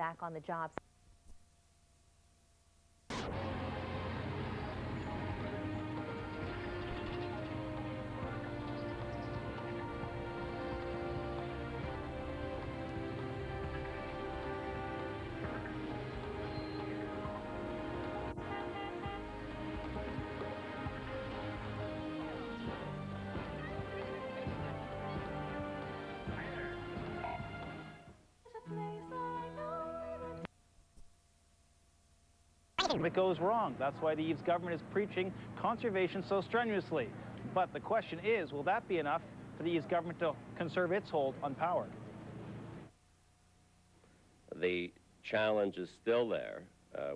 back on the job. It goes wrong. That's why the Eves government is preaching conservation so strenuously. But the question is, will that be enough for the Eves government to conserve its hold on power? The challenge is still there.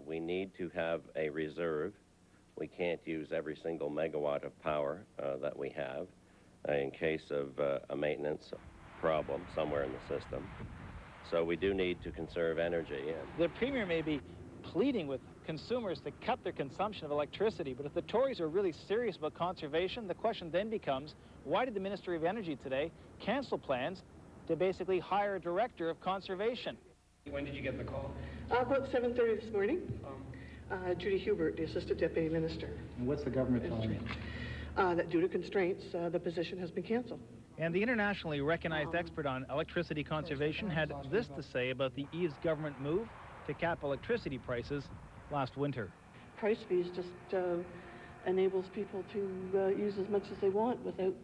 We need to have a reserve. We can't use every single megawatt of power that we have in case of a maintenance problem somewhere in the system. So we do need to conserve energy. The Premier may be pleading with consumers to cut their consumption of electricity, but if the Tories are really serious about conservation, the question then becomes, why did the Ministry of Energy today cancel plans to basically hire a director of conservation? When did you get the call? About 7:30 this morning. Judy Hubert, the Assistant Deputy Minister. And what's the government telling you? That due to constraints, the position has been cancelled. And the internationally recognized expert on electricity conservation had this to say about the Eves government move to cap electricity prices last winter. Price fees just enables people to use as much as they want without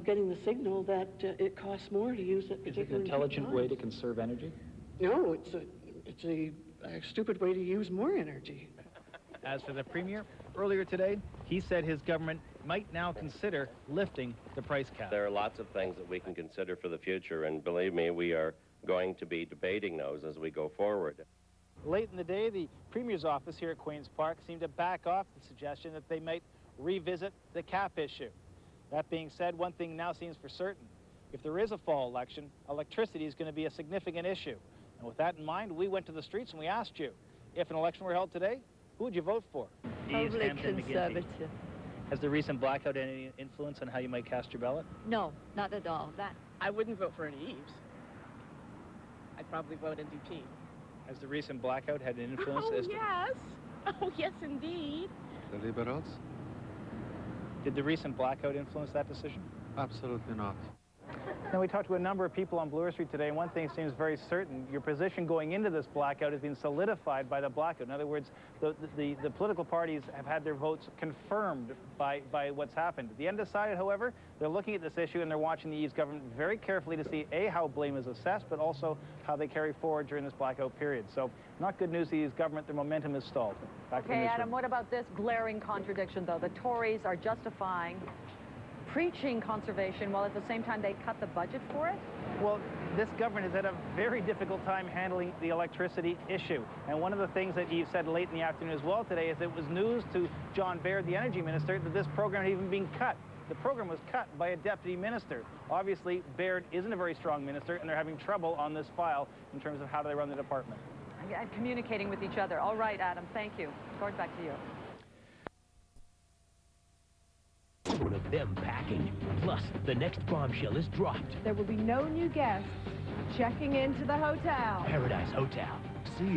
getting the signal that it costs more to use it. Is it an intelligent way to conserve energy? No, it's a stupid way to use more energy. As for the Premier, earlier today, he said his government might now consider lifting the price cap. There are lots of things that we can consider for the future, and believe me, we are going to be debating those as we go forward. Late in the day, the Premier's office here at Queen's Park seemed to back off the suggestion that they might revisit the cap issue. That being said, one thing now seems for certain. If there is a fall election, electricity is going to be a significant issue. And with that in mind, we went to the streets and we asked you, if an election were held today, who would you vote for? Probably Conservative. Has the recent blackout any influence on how you might cast your ballot? No, not at all. I wouldn't vote for any Eves. I'd probably vote NDP. Has the recent blackout had an influence as to... Yes. Oh, yes, indeed. The Liberals? Did the recent blackout influence that decision? Absolutely not. Now, we talked to a number of people on Bloor Street today, and one thing seems very certain. Your position going into this blackout has been solidified by the blackout. In other words, the political parties have had their votes confirmed by what's happened. The undecided, however, they're looking at this issue and they're watching the Eves government very carefully to see, A, how blame is assessed, but also how they carry forward during this blackout period. So, not good news to the Eves government. Their momentum is stalled. Back to the Okay, newsroom. Adam, what about this glaring contradiction, though? The Tories are justifying preaching conservation while at the same time they cut the budget for it? Well, this government has had a very difficult time handling the electricity issue. And one of the things that Eve said late in the afternoon as well today is it was news to John Baird, the energy minister, that this program had even been cut. The program was cut by a deputy minister. Obviously, Baird isn't a very strong minister, and they're having trouble on this file in terms of how do they run the department. And communicating with each other. All right, Adam, thank you. Going back to you. One of them packing. Plus, the next bombshell is dropped. There will be no new guests checking into the hotel. Paradise Hotel. See you.